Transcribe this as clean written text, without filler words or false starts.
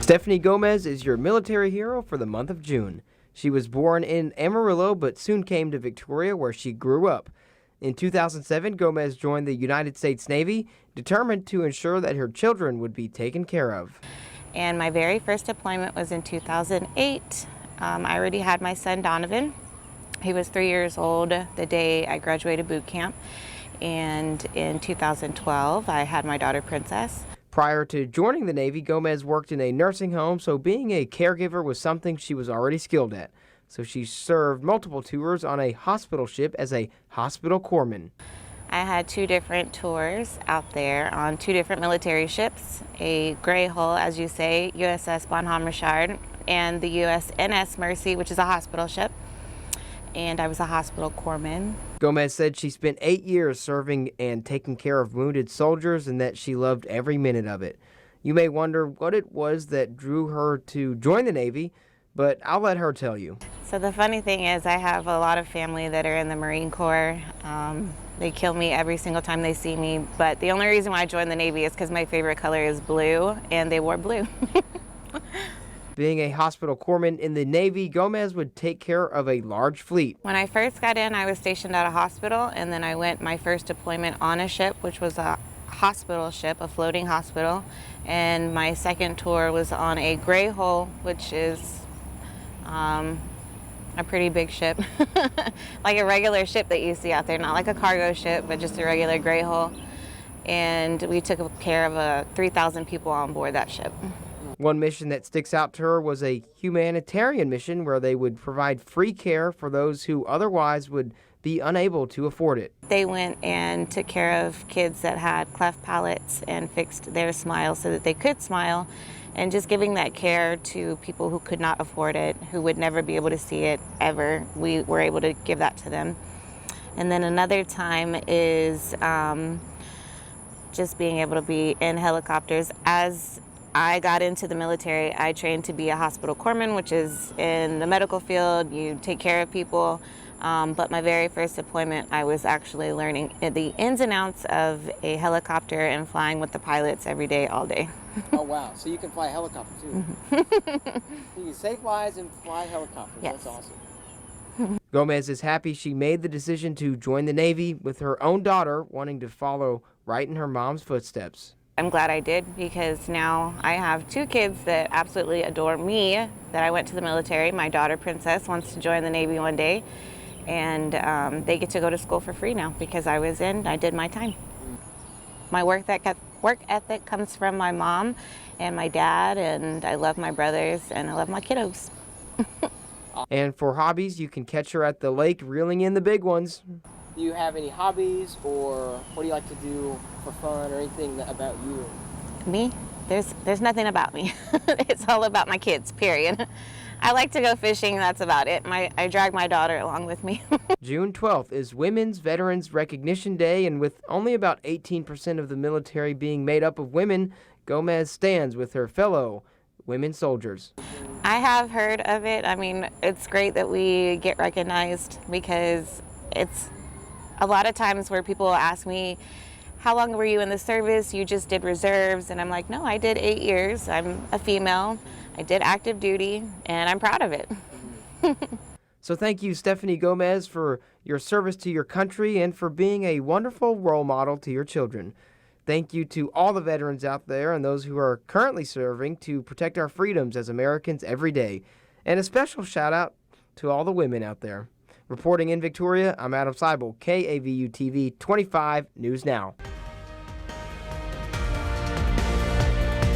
Stephanie Gomez is your military hero for the month of June. She was born in Amarillo but soon came to Victoria where she grew up. In 2007, Gomez joined the United States Navy, determined to ensure that her children would be taken care of. And my very first deployment was in 2008. I already had my son Donovan. He was 3 years old the day I graduated boot camp. And in 2012, I had my daughter Princess. Prior to joining the Navy, Gomez worked in a nursing home, so being a caregiver was something she was already skilled at. So she served multiple tours on a hospital ship as a hospital corpsman. I had 2 different tours out there on 2 different military ships, a gray hull, as you say, USS Bonhomme Richard, and the USNS Mercy, which is a hospital ship. And I was a hospital corpsman. Gomez said she spent 8 years serving and taking care of wounded soldiers and that she loved every minute of it. You may wonder what it was that drew her to join the Navy, but I'll let her tell you. So the funny thing is I have a lot of family that are in the Marine Corps. They kill me every single time they see me, but the only reason why I joined the Navy is because my favorite color is blue, and they wore blue. Being a hospital corpsman in the Navy, Gomez would take care of a large fleet. When I first got in, I was stationed at a hospital, and then I went my first deployment on a ship, which was a hospital ship, a floating hospital. And my second tour was on a gray hull, which is a pretty big ship, like a regular ship that you see out there, not like a cargo ship, but just a regular gray hull. And we took care of 3,000 people on board that ship. One mission that sticks out to her was a humanitarian mission where they would provide free care for those who otherwise would be unable to afford it. They went and took care of kids that had cleft palates and fixed their smiles so that they could smile, and just giving that care to people who could not afford it, who would never be able to see it ever. We were able to give that to them. And then another time is just being able to be in helicopters. As I got into the military, I trained to be a hospital corpsman, which is in the medical field. You take care of people. But my very first deployment, I was actually learning the ins and outs of a helicopter and flying with the pilots every day, all day. Oh, wow. So you can fly a helicopter, too. You can say flies and fly helicopters. Yes. That's awesome. Gomez is happy she made the decision to join the Navy, with her own daughter wanting to follow right in her mom's footsteps. I'm glad I did, because now I have 2 kids that absolutely adore me, that I went to the military. My daughter, Princess, wants to join the Navy one day, and they get to go to school for free now because I was in, I did my time. My work ethic comes from my mom and my dad, and I love my brothers, and I love my kiddos. And for hobbies, you can catch her at the lake reeling in the big ones. Do you have any hobbies, or what do you like to do for fun, or anything about you? Me? There's nothing about me. It's all about my kids, period. I like to go fishing, that's about it. I drag my daughter along with me. June 12th is Women's Veterans Recognition Day, and with only about 18% of the military being made up of women, Gomez stands with her fellow women soldiers. I have heard of it. I mean, it's great that we get recognized, because it's a lot of times where people ask me, how long were you in the service? You just did reserves. And I'm like, no, I did 8 years. I'm a female. I did active duty, and I'm proud of it. So thank you, Stephanie Gomez, for your service to your country and for being a wonderful role model to your children. Thank you to all the veterans out there and those who are currently serving to protect our freedoms as Americans every day. And a special shout out to all the women out there. Reporting in Victoria, I'm Adam Seibel, KAVU TV 25 News Now.